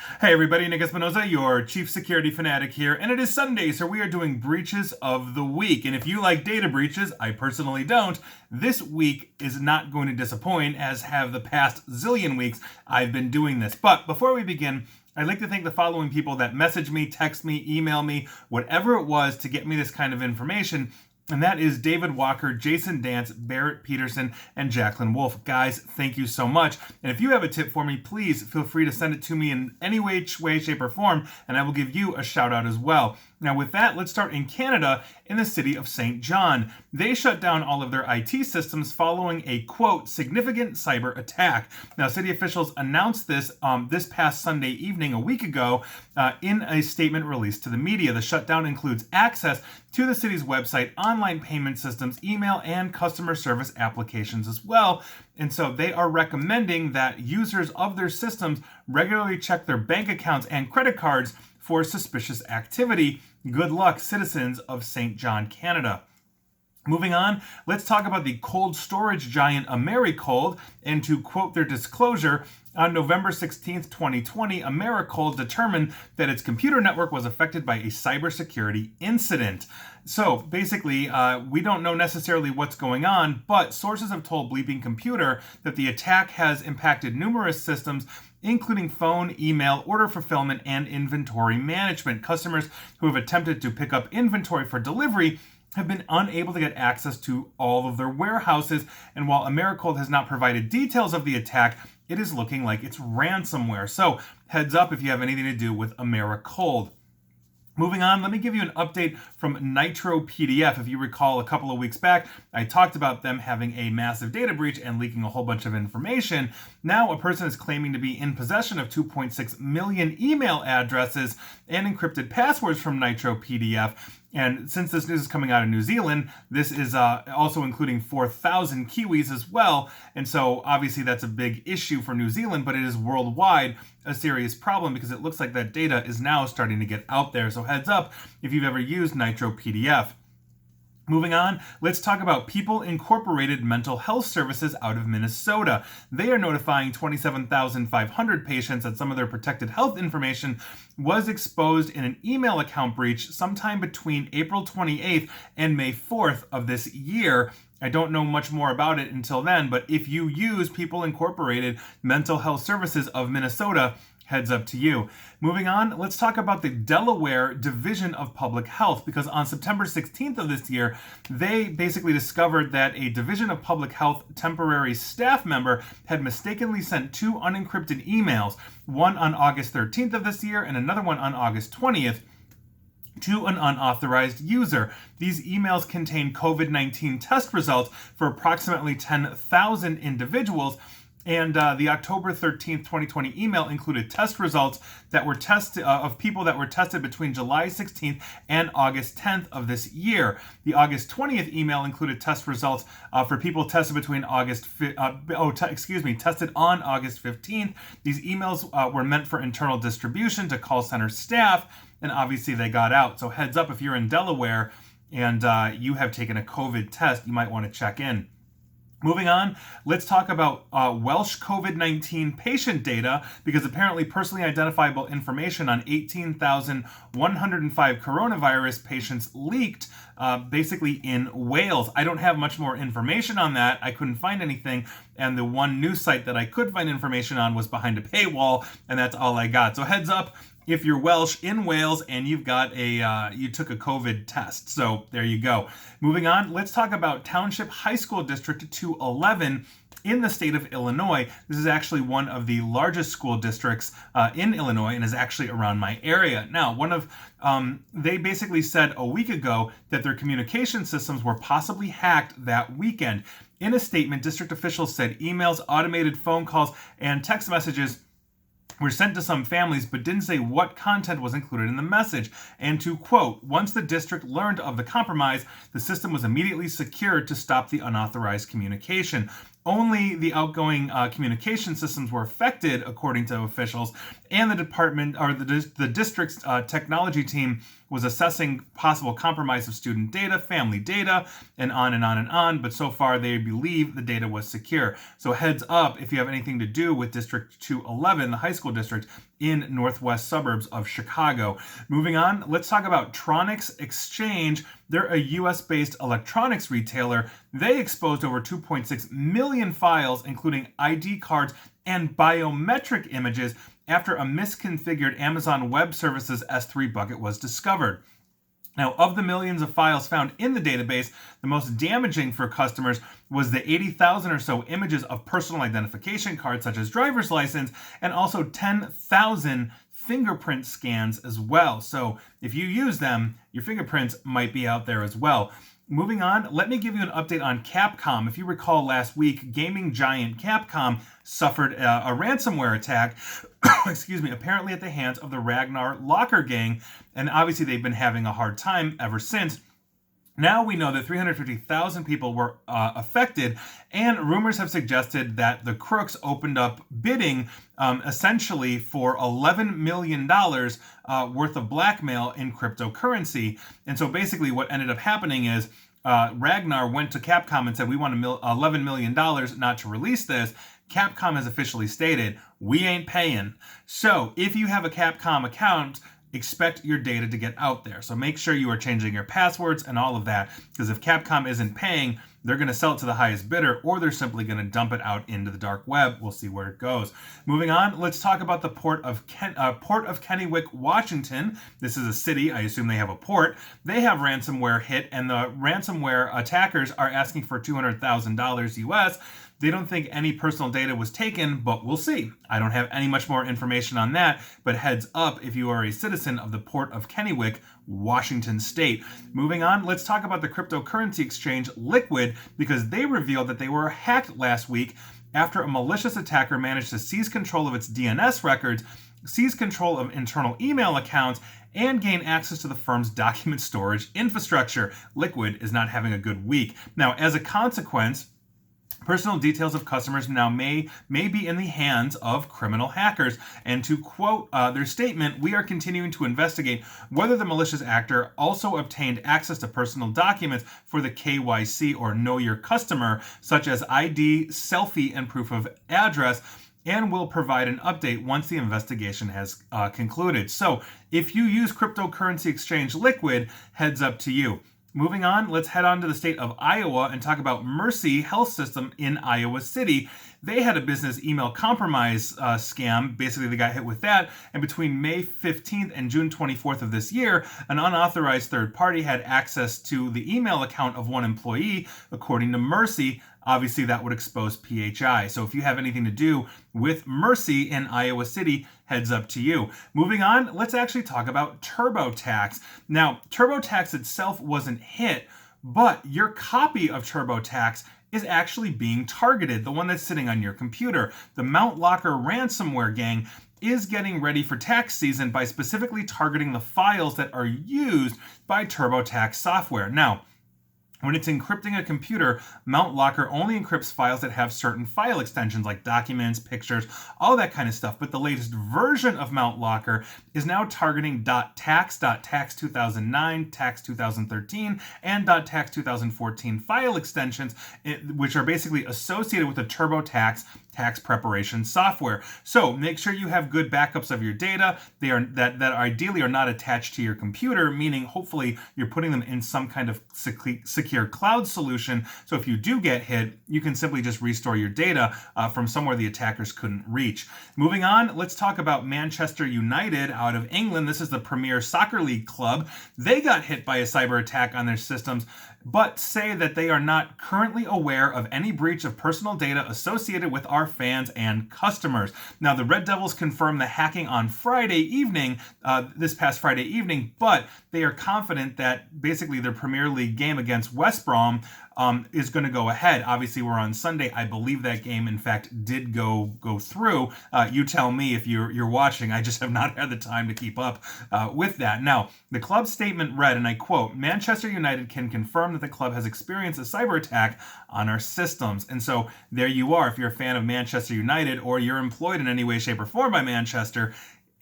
Hey everybody, Nick Espinoza, your chief security fanatic here, and it is Sunday, so we are doing breaches of the week. And if you like data breaches, I personally don't, this week is not going to disappoint, as have the past zillion weeks I've been doing this. But before we begin, I'd like to thank the following people that messaged me, text me, email me, whatever it was to get me this kind of information. And that is David Walker, Jason Dance, Barrett Peterson, and Jacqueline Wolf. Guys, thank you so much. And if you have a tip for me, please feel free to send it to me in any way, shape, or form, and I will give you a shout out as well. Now with that, let's start in Canada, in the city of St. John. They shut down all of their IT systems following a, quote, significant cyber attack. Now, city officials announced this this past Sunday evening, a week ago, in a statement released to the media. The shutdown includes access to the city's website, online payment systems, email, and customer service applications as well. And so they are recommending that users of their systems regularly check their bank accounts and credit cards for suspicious activity. Good luck, citizens of St. John, Canada. Moving on, let's talk about the cold storage giant Americold, and to quote their disclosure, on November 16th, 2020, Americold determined that its computer network was affected by a cybersecurity incident. So basically, we don't know necessarily what's going on, but sources have told Bleeping Computer that the attack has impacted numerous systems, including phone, email, order fulfillment, and inventory management. Customers who have attempted to pick up inventory for delivery have been unable to get access to all of their warehouses, and while Americold has not provided details of the attack, it is looking like it's ransomware. So heads up if you have anything to do with Americold. Moving on, let me give you an update from Nitro Pdf. If you recall, a couple of weeks back, I talked about them having a massive data breach and leaking a whole bunch of information. Now, a person is claiming to be in possession of 2.6 million email addresses and encrypted passwords from Nitro Pdf. And since this news is coming out of New Zealand, this is also including 4,000 Kiwis as well. And so obviously that's a big issue for New Zealand, but it is worldwide a serious problem because it looks like that data is now starting to get out there. So heads up if you've ever used Nitro Pdf. Moving on, let's talk about People Incorporated Mental Health Services out of Minnesota. They are notifying 27,500 patients that some of their protected health information was exposed in an email account breach sometime between April 28th and May 4th of this year. I don't know much more about it until then, but if you use People Incorporated Mental Health Services of Minnesota, heads up to you. Moving on, let's talk about the Delaware Division of Public Health, because on September 16th of this year, they basically discovered that a Division of Public Health temporary staff member had mistakenly sent two unencrypted emails, one on August 13th of this year and another one on August 20th, to an unauthorized user. These emails contain COVID-19 test results for approximately 10,000 individuals. And the October 13th, 2020 email included test results that were tested of people that were tested between July 16th and August 10th of this year. The August 20th email included test results for people tested between tested on August 15th. These emails were meant for internal distribution to call center staff, and obviously they got out. So heads up if you're in Delaware and you have taken a COVID test, you might want to check in. Moving on, let's talk about Welsh COVID-19 patient data, because apparently personally identifiable information on 18,105 coronavirus patients leaked basically in Wales. I don't have much more information on that. I couldn't find anything, and the one news site that I could find information on was behind a paywall, and that's all I got. So heads up if you're Welsh in Wales and you've got you took a COVID test. So there you go. Moving on, let's talk about Township High School District 211 in the state of Illinois. This is actually one of the largest school districts in Illinois and is actually around my area. Now, they basically said a week ago that their communication systems were possibly hacked that weekend. In a statement, district officials said emails, automated phone calls, and text messages were sent to some families, but didn't say what content was included in the message. And to quote, once the district learned of the compromise, the system was immediately secured to stop the unauthorized communication. Only the outgoing communication systems were affected, according to officials, and the department or the district's technology team was assessing possible compromise of student data, family data, and on and on and on. But so far, they believe the data was secure. So heads up if you have anything to do with District 211, the high school district in northwest suburbs of Chicago. Moving on, let's talk about Tronix Exchange. They're a US-based electronics retailer. They exposed over 2.6 million files, including ID cards and biometric images, after a misconfigured Amazon Web Services S3 bucket was discovered. Now, of the millions of files found in the database, the most damaging for customers was the 80,000 or so images of personal identification cards, such as driver's license, and also 10,000 fingerprint scans as well. So if you use them, your fingerprints might be out there as well. Moving on, let me give you an update on Capcom. If you recall last week, gaming giant Capcom suffered a ransomware attack, excuse me, apparently at the hands of the Ragnar Locker gang, and obviously they've been having a hard time ever since. Now we know that 350,000 people were affected, and rumors have suggested that the crooks opened up bidding essentially for $11 million worth of blackmail in cryptocurrency. And so basically what ended up happening is Ragnar went to Capcom and said, we want $11 million not to release this. Capcom has officially stated, we ain't paying. So if you have a Capcom account, expect your data to get out there. So make sure you are changing your passwords and all of that, because if Capcom isn't paying, they're going to sell it to the highest bidder, or they're simply going to dump it out into the dark web. We'll see where it goes. Moving on, let's talk about the port of Kennewick, Washington. This is a city. I assume they have a port. They have ransomware hit, and the ransomware attackers are asking for $200,000 US. They don't think any personal data was taken, but we'll see. I don't have any much more information on that, but heads up if you are a citizen of the port of Kennewick, Washington State. Moving on, let's talk about the cryptocurrency exchange Liquid, because they revealed that they were hacked last week after a malicious attacker managed to seize control of its DNS records, seize control of internal email accounts, and gain access to the firm's document storage infrastructure. Liquid is not having a good week. Now, as a consequence, personal details of customers now may be in the hands of criminal hackers. And to quote their statement, we are continuing to investigate whether the malicious actor also obtained access to personal documents for the KYC, or Know Your Customer, such as ID, selfie, and proof of address, and will provide an update once the investigation has concluded. So if you use cryptocurrency exchange Liquid, heads up to you. Moving on, let's head on to the state of Iowa and talk about Mercy Health System in Iowa City. They had a business email compromise scam. Basically, they got hit with that. And between May 15th and June 24th of this year, an unauthorized third party had access to the email account of one employee, according to Mercy. Obviously, that would expose PHI. So if you have anything to do with Mercy in Iowa City, heads up to you. Moving on, let's actually talk about TurboTax. Now, TurboTax itself wasn't hit, but your copy of TurboTax is actually being targeted, the one that's sitting on your computer. The Mount Locker ransomware gang is getting ready for tax season by specifically targeting the files that are used by TurboTax software. Now, when it's encrypting a computer, Mount Locker only encrypts files that have certain file extensions like documents, pictures, all that kind of stuff. But the latest version of Mount Locker is now targeting .tax, .tax 2009, .tax 2013, and .tax 2014 file extensions, which are basically associated with the TurboTax tax preparation software. So make sure you have good backups of your data. That ideally are not attached to your computer, meaning hopefully you're putting them in some kind of secure cloud solution. So if you do get hit, you can simply just restore your data from somewhere the attackers couldn't reach. Moving on, let's talk about Manchester United out of England. This is the Premier Soccer League club. They got hit by a cyber attack on their systems, but say that they are not currently aware of any breach of personal data associated with our fans and customers. Now, the Red Devils confirmed the hacking on Friday evening, this past Friday evening, but they are confident that basically their Premier League game against West Brom is going to go ahead. Obviously, we're on Sunday. I believe that game, in fact, did go through. You tell me if you're watching. I just have not had the time to keep up with that. Now, the club's statement read, and I quote, "Manchester United can confirm that the club has experienced a cyber attack on our systems." And so there you are. If you're a fan of Manchester United or you're employed in any way, shape, or form by Manchester,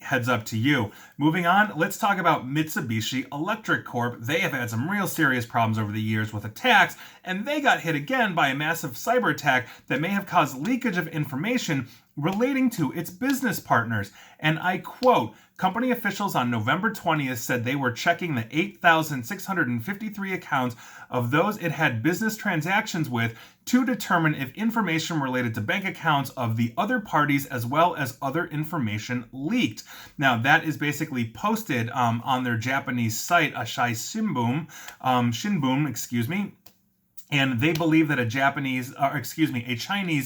heads up to you. Moving on, let's talk about Mitsubishi Electric Corp. They have had some real serious problems over the years with attacks, and they got hit again by a massive cyber attack that may have caused leakage of information relating to its business partners. And I quote, company officials on November 20th said they were checking the 8,653 accounts of those it had business transactions with to determine if information related to bank accounts of the other parties as well as other information leaked. Now, that is basically posted on their Japanese site, Asahi Shinbun, and they believe that a Chinese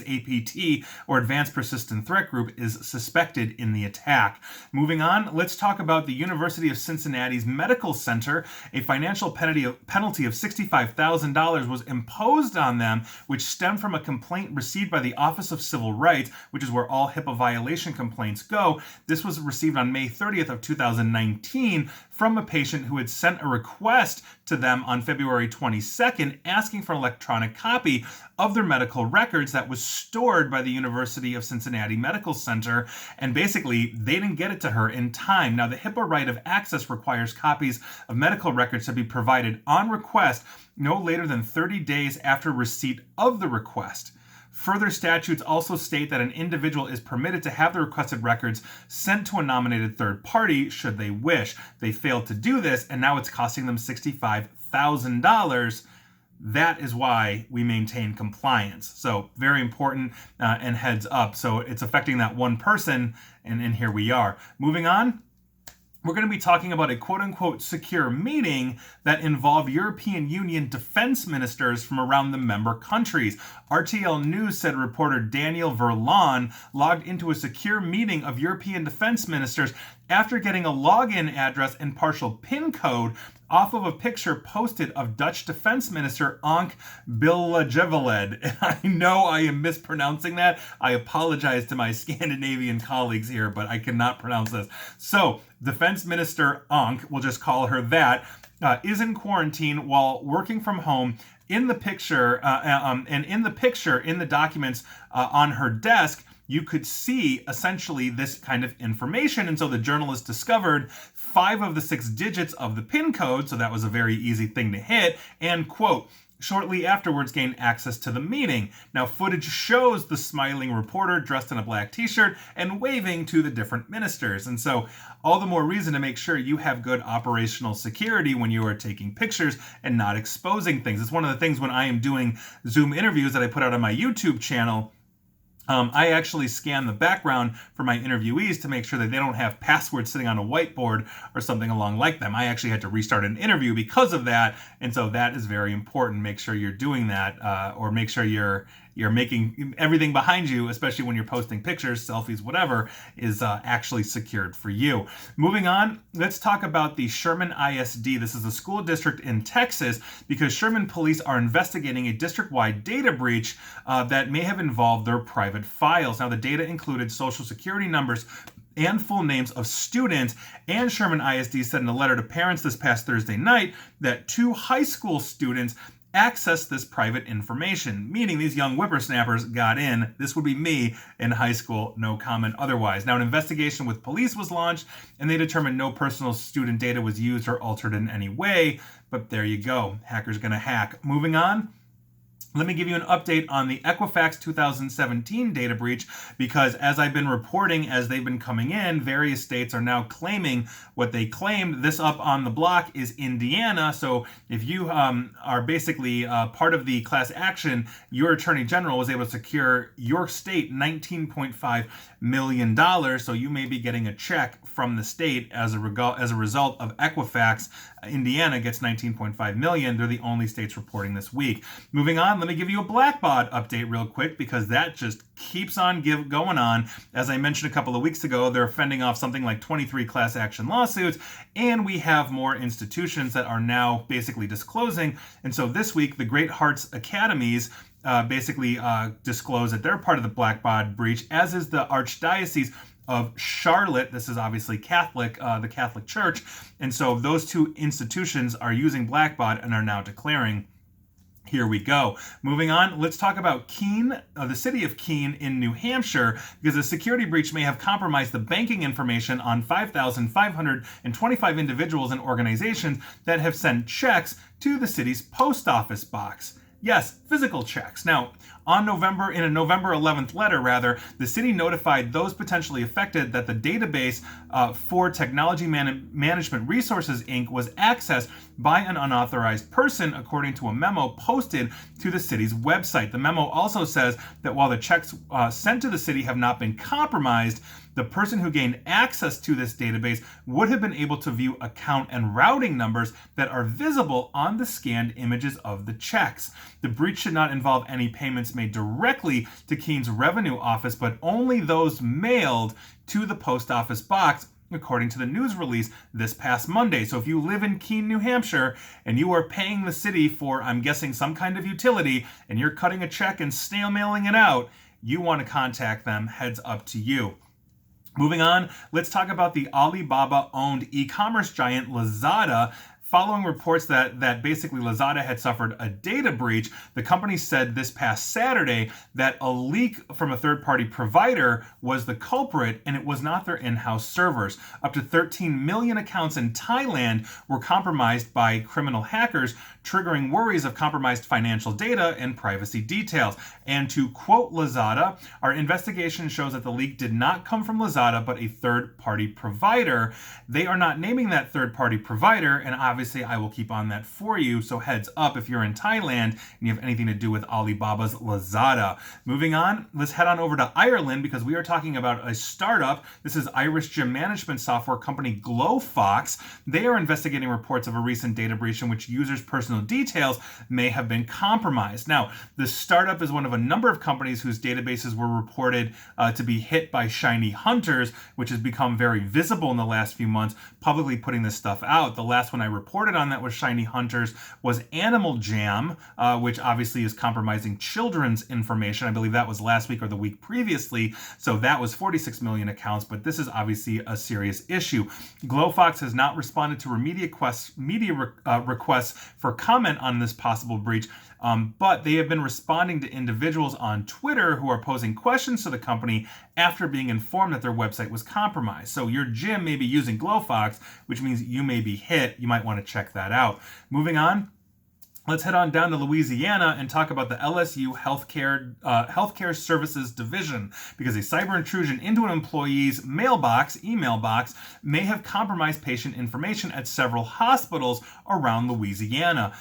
APT or Advanced Persistent Threat Group is suspected in the attack. Moving on, let's talk about the University of Cincinnati's Medical Center. A financial penalty of $65,000 was imposed on them, which stemmed from a complaint received by the Office of Civil Rights, which is where all HIPAA violation complaints go. This was received on May 30th of 2019 from a patient who had sent a request to them on February 22nd asking for an electronic copy of their medical records that was stored by the University of Cincinnati Medical Center, and basically they didn't get it to her in time. Now, the HIPAA right of access requires copies of medical records to be provided on request no later than 30 days after receipt of the request. Further statutes also state that an individual is permitted to have the requested records sent to a nominated third party should they wish. They failed to do this, and now it's costing them $65,000. That is why we maintain compliance. So very important and heads up. So it's affecting that one person, and here we are. Moving on. We're going to be talking about a quote-unquote secure meeting that involved European Union defense ministers from around the member countries. RTL News said reporter Daniel Verlon logged into a secure meeting of European defense ministers after getting a login address and partial PIN code off of a picture posted of Dutch Defense Minister Ank Bijleveld. I know I am mispronouncing that. I apologize to my Scandinavian colleagues here, but I cannot pronounce this. So, Defense Minister Ank, we'll just call her that, is in quarantine while working from home. In the picture, in the documents on her desk, you could see essentially this kind of information. And so the journalist discovered 5 of the 6 digits of the PIN code, so that was a very easy thing to hit, and quote, shortly afterwards gained access to the meeting. Now, footage shows the smiling reporter dressed in a black t-shirt and waving to the different ministers. And so all the more reason to make sure you have good operational security when you are taking pictures and not exposing things. It's one of the things when I am doing Zoom interviews that I put out on my YouTube channel. I actually scan the background for my interviewees to make sure that they don't have passwords sitting on a whiteboard or something along like them. I actually had to restart an interview because of that, and so that is very important. Make sure you're doing that, or make sure you're making everything behind you, especially when you're posting pictures, selfies, whatever, is actually secured for you. Moving on, let's talk about the Sherman ISD. This is a school district in Texas because Sherman police are investigating a district-wide data breach that may have involved their private files. Now, the data included social security numbers and full names of students, and Sherman ISD said in a letter to parents this past Thursday night that 2 high school students access this private information, meaning these young whippersnappers got in. This would be me in high school, no comment otherwise. Now, an investigation with police was launched, and they determined no personal student data was used or altered in any way, but there you go. Hackers gonna hack. Moving on. Let me give you an update on the Equifax 2017 data breach, because as I've been reporting, as they've been coming in, various states are now claiming what they claimed. This up on the block is Indiana. So if you are basically part of the class action, your attorney general was able to secure your state $19.5 million. So you may be getting a check from the state as a result of Equifax. Indiana gets $19.5 million. They're the only states reporting this week. Moving on, let me give you a Blackbaud update real quick, because that just keeps on going on. As I mentioned a couple of weeks ago, they're fending off something like 23 class action lawsuits, and we have more institutions that are now basically disclosing. And so this week, the Great Hearts Academies basically disclose that they're part of the Blackbaud breach, as is the Archdiocese of Charlotte. This is obviously Catholic, the Catholic Church. And so those 2 institutions are using Blackbaud and are now declaring Here we go. Moving on, let's talk about Keene, the city of Keene in New Hampshire, because a security breach may have compromised the banking information on 5,525 individuals and organizations that have sent checks to the city's post office box. Yes, physical checks. Now, in a November 11th letter, the city notified those potentially affected that the database for Technology Management Resources, Inc. was accessed by an unauthorized person, according to a memo posted to the city's website. The memo also says that while the checks sent to the city have not been compromised, the person who gained access to this database would have been able to view account and routing numbers that are visible on the scanned images of the checks. The breach should not involve any payments made directly to Keene's revenue office, but only those mailed to the post office box, according to the news release this past Monday. So if you live in Keene, New Hampshire, and you are paying the city for, I'm guessing, some kind of utility, and you're cutting a check and snail mailing it out, you want to contact them. Heads up to you. Moving on, let's talk about the Alibaba-owned e-commerce giant Lazada. Following reports that basically Lazada had suffered a data breach, the company said this past Saturday that a leak from a third-party provider was the culprit, and it was not their in-house servers. Up to 13 million accounts in Thailand were compromised by criminal hackers, triggering worries of compromised financial data and privacy details. And to quote Lazada, "Our investigation shows that the leak did not come from Lazada, but a third-party provider. They are not naming that third-party provider, and obviously I will keep on that for you, so heads up if you're in Thailand and you have anything to do with Alibaba's Lazada." Moving on, let's head on over to Ireland, because we are talking about a startup. This is Irish gym management software company Glowfox. They are investigating reports of a recent data breach in which users' personal details may have been compromised. Now, the startup is one of a number of companies whose databases were reported to be hit by shiny hunters, which has become very visible in the last few months, publicly putting this stuff out. The last one I reported on that was shiny hunters was Animal Jam, which obviously is compromising children's information. I believe that was last week or the week previously. So that was 46 million accounts, but this is obviously a serious issue. Glowfox has not responded to media requests for comment on this possible breach, but they have been responding to individuals on Twitter who are posing questions to the company after being informed that their website was compromised. So your gym may be using Glowfox, which means you may be hit. You might want to check that out. Moving on, let's head on down to Louisiana and talk about the LSU Healthcare Services Division, because a cyber intrusion into an employee's email box, may have compromised patient information at several hospitals around Louisiana.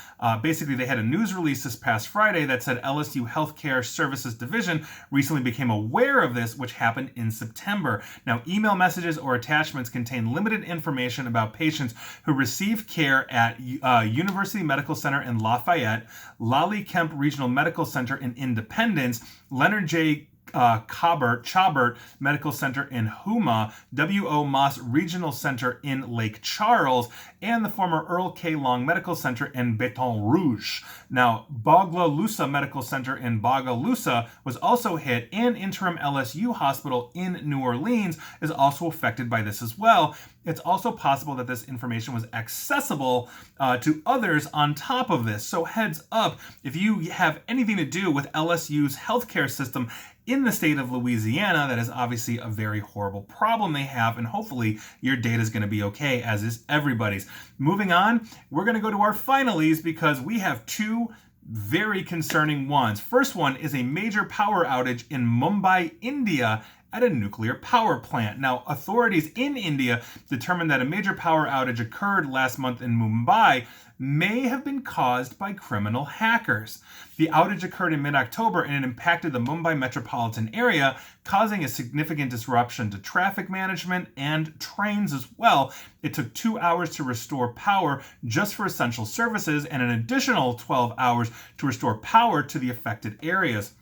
Basically, they had a news release this past Friday that said LSU Healthcare Services Division recently became aware of this, which happened in September. Now, email messages or attachments contain limited information about patients who received care at University Medical Center in Lafayette, Lally Kemp Regional Medical Center in Independence, Leonard J. Chabert Medical Center in Houma, W.O. Moss Regional Center in Lake Charles, and the former Earl K. Long Medical Center in Baton Rouge. Now, Bogalusa Medical Center in Bogalusa was also hit, and Interim LSU Hospital in New Orleans is also affected by this as well. It's also possible that this information was accessible to others on top of this. So heads up, if you have anything to do with LSU's healthcare system in the state of Louisiana, that is obviously a very horrible problem they have, and hopefully your data is going to be okay, as is everybody's. Moving on, we're going to go to our finalies, because we have two very concerning ones. First one is a major power outage in Mumbai, India, at a nuclear power plant. Now, authorities in India determined that a major power outage occurred last month in Mumbai may have been caused by criminal hackers. The outage occurred in mid-October, and it impacted the Mumbai metropolitan area, causing a significant disruption to traffic management and trains as well. It took 2 hours to restore power just for essential services, and an additional 12 hours to restore power to the affected areas.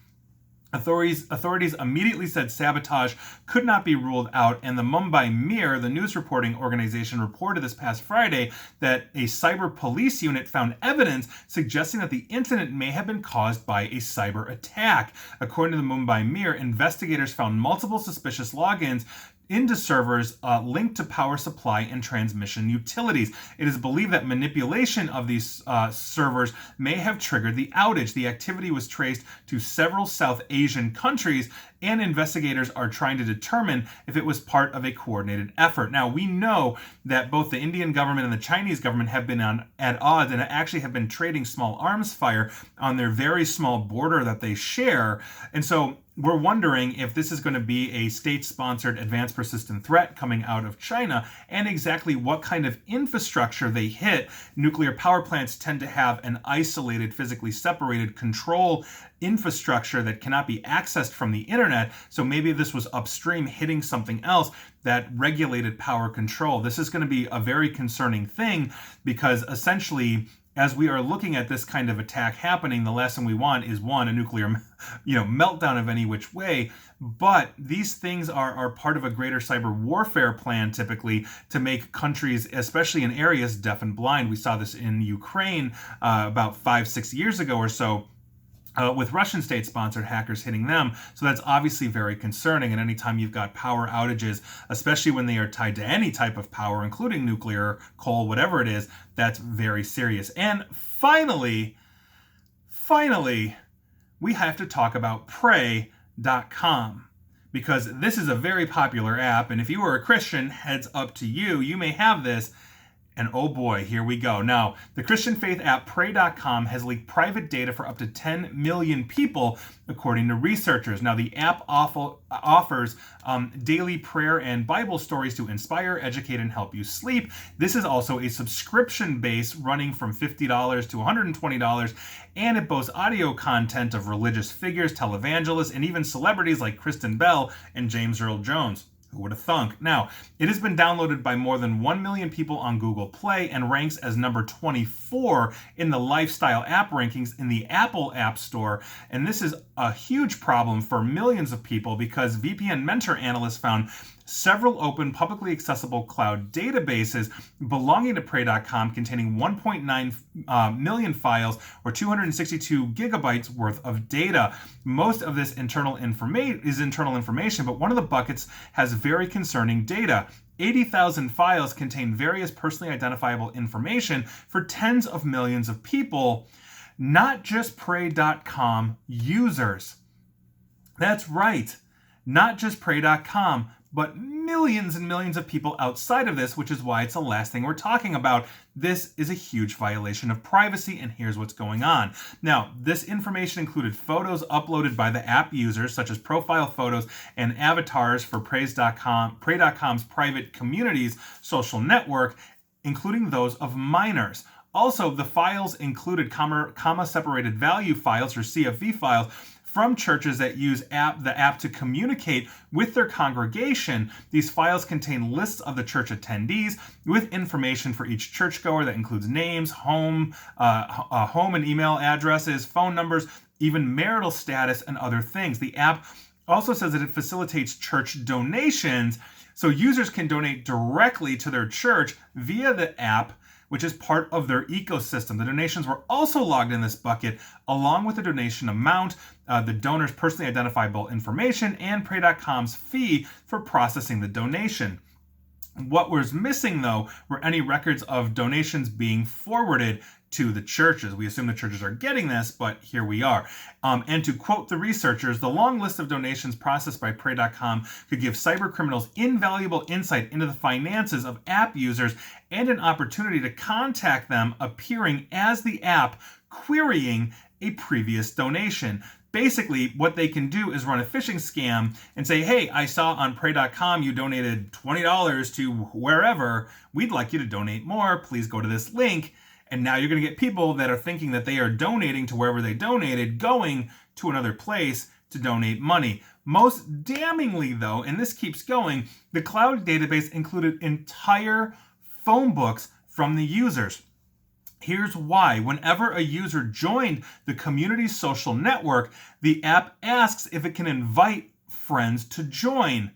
Authorities immediately said sabotage could not be ruled out, and the Mumbai Mirror, the news reporting organization, reported this past Friday that a cyber police unit found evidence suggesting that the incident may have been caused by a cyber attack. According to the Mumbai Mirror, investigators found multiple suspicious logins into servers linked to power supply and transmission utilities. It is believed that manipulation of these servers may have triggered the outage. The activity was traced to several South Asian countries, and investigators are trying to determine if it was part of a coordinated effort. Now, we know that both the Indian government and the Chinese government have been at odds and actually have been trading small arms fire on their very small border that they share. And so we're wondering if this is going to be a state-sponsored advanced persistent threat coming out of China, and exactly what kind of infrastructure they hit. Nuclear power plants tend to have an isolated, physically separated control infrastructure that cannot be accessed from the internet. So maybe this was upstream hitting something else that regulated power control. This is going to be a very concerning thing, because essentially, as we are looking at this kind of attack happening, the last thing we want is, one, a nuclear meltdown of any which way. But these things are part of a greater cyber warfare plan, typically, to make countries, especially in areas, deaf and blind. We saw this in Ukraine about 5-6 years ago or so, with Russian state-sponsored hackers hitting them. So that's obviously very concerning. And anytime you've got power outages, especially when they are tied to any type of power, including nuclear, coal, whatever it is, that's very serious. And finally, we have to talk about Pray.com, because this is a very popular app. And if you are a Christian, heads up to you. You may have this. And oh boy, here we go. Now, the Christian faith app Pray.com has leaked private data for up to 10 million people, according to researchers. Now, the app offers daily prayer and Bible stories to inspire, educate, and help you sleep. This is also a subscription base running from $50 to $120, and it boasts audio content of religious figures, televangelists, and even celebrities like Kristen Bell and James Earl Jones. Who would have thunk? Now, it has been downloaded by more than 1 million people on Google Play and ranks as number 24 in the lifestyle app rankings in the Apple App Store. And this is a huge problem for millions of people, because VPN Mentor analysts found several open, publicly accessible cloud databases belonging to Pray.com containing 1.9 million files, or 262 gigabytes worth of data. Most of this is internal information, but one of the buckets has very concerning data. 80,000 files contain various personally identifiable information for tens of millions of people, not just Pray.com users. That's right, not just Pray.com, but millions and millions of people outside of this, which is why it's the last thing we're talking about. This is a huge violation of privacy, and here's what's going on. Now, this information included photos uploaded by the app users, such as profile photos and avatars for Pray.com's private communities social network, including those of minors. Also, the files included comma-separated value files, or CFV files, from churches that use the app to communicate with their congregation. These files contain lists of the church attendees with information for each churchgoer that includes names, home and email addresses, phone numbers, even marital status, and other things. The app also says that it facilitates church donations, so users can donate directly to their church via the app, which is part of their ecosystem. The donations were also logged in this bucket, along with the donation amount, the donor's personally identifiable information, and Pray.com's fee for processing the donation. What was missing, though, were any records of donations being forwarded to the churches. We assume the churches are getting this, but here we are. And to quote the researchers, the long list of donations processed by Pray.com could give cyber criminals invaluable insight into the finances of app users and an opportunity to contact them appearing as the app querying a previous donation. Basically, what they can do is run a phishing scam and say, hey, I saw on Pray.com you donated $20 to wherever. We'd like you to donate more. Please go to this link. And now you're going to get people that are thinking that they are donating to wherever they donated, going to another place to donate money. Most damningly, though, and this keeps going, the cloud database included entire phone books from the users. Here's why. Whenever a user joined the community social network, the app asks if it can invite friends to join.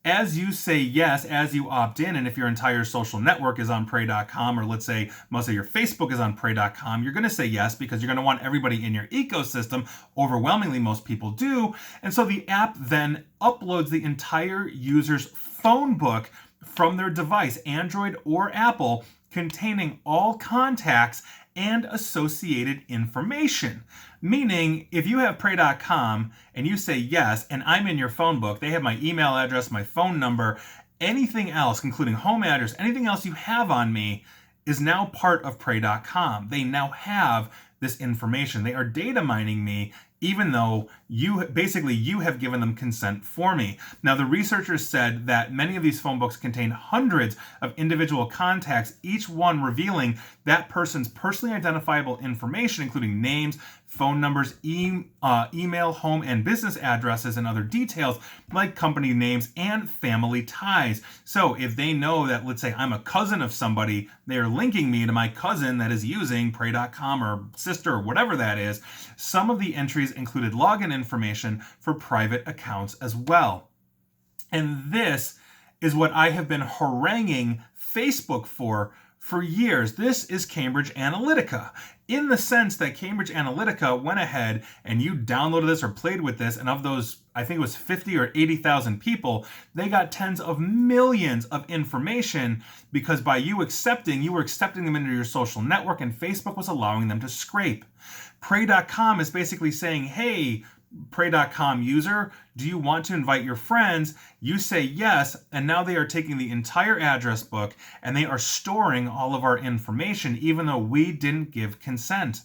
As you say yes, as you opt in, and if your entire social network is on Pray.com, or let's say most of your Facebook is on Pray.com, you're going to say yes because you're going to want everybody in your ecosystem. Overwhelmingly, most people do. And so the app then uploads the entire user's phone book from their device, Android or Apple, containing all contacts and associated information. Meaning, if you have Pray.com and you say yes, and I'm in your phone book, they have my email address, my phone number, anything else, including home address, anything else you have on me is now part of Pray.com. They now have this information. They are data mining me, even though you have given them consent for me. Now, the researchers said that many of these phone books contain hundreds of individual contacts, each one revealing that person's personally identifiable information, including names, phone numbers, email, home, and business addresses, and other details like company names and family ties. So if they know that, let's say I'm a cousin of somebody, they are linking me to my cousin that is using Pray.com or sister or whatever that is. Some of the entries included login information for private accounts as well. And this is what I have been haranguing Facebook for years. This is Cambridge Analytica, in the sense that Cambridge Analytica went ahead and you downloaded this or played with this, and of those, I think it was 50 or 80,000 people, they got tens of millions of information because by you were accepting them into your social network, and Facebook was allowing them to scrape. Pray.com is basically saying, hey, Pray.com user, do you want to invite your friends? You say yes, and now they are taking the entire address book and they are storing all of our information, even though we didn't give consent.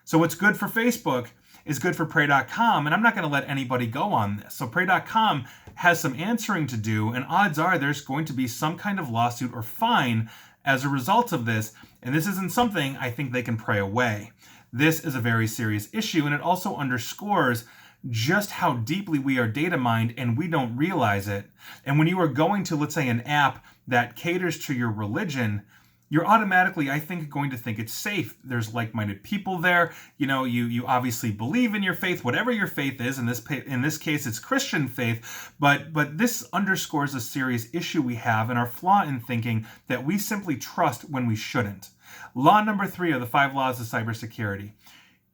So what's good for Facebook is good for Pray.com, and I'm not going to let anybody go on this. So Pray.com has some answering to do, and odds are there's going to be some kind of lawsuit or fine as a result of this, and this isn't something I think they can pray away. This is a very serious issue, and it also underscores just how deeply we are data mined and we don't realize it. And when you are going to, let's say, an app that caters to your religion, you're automatically, I think, going to think it's safe. There's like-minded people there. You obviously believe in your faith, whatever your faith is. In this case, it's Christian faith. But this underscores a serious issue we have and our flaw in thinking that we simply trust when we shouldn't. Law number 3 of the 5 laws of cybersecurity.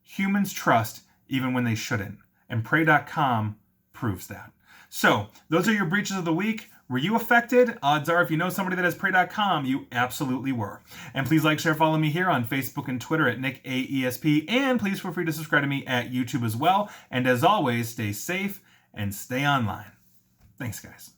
Humans trust even when they shouldn't. And Pray.com proves that. So, those are your breaches of the week. Were you affected? Odds are, if you know somebody that has Pray.com, you absolutely were. And please like, share, follow me here on Facebook and Twitter at NickAESP. And please feel free to subscribe to me at YouTube as well. And as always, stay safe and stay online. Thanks, guys.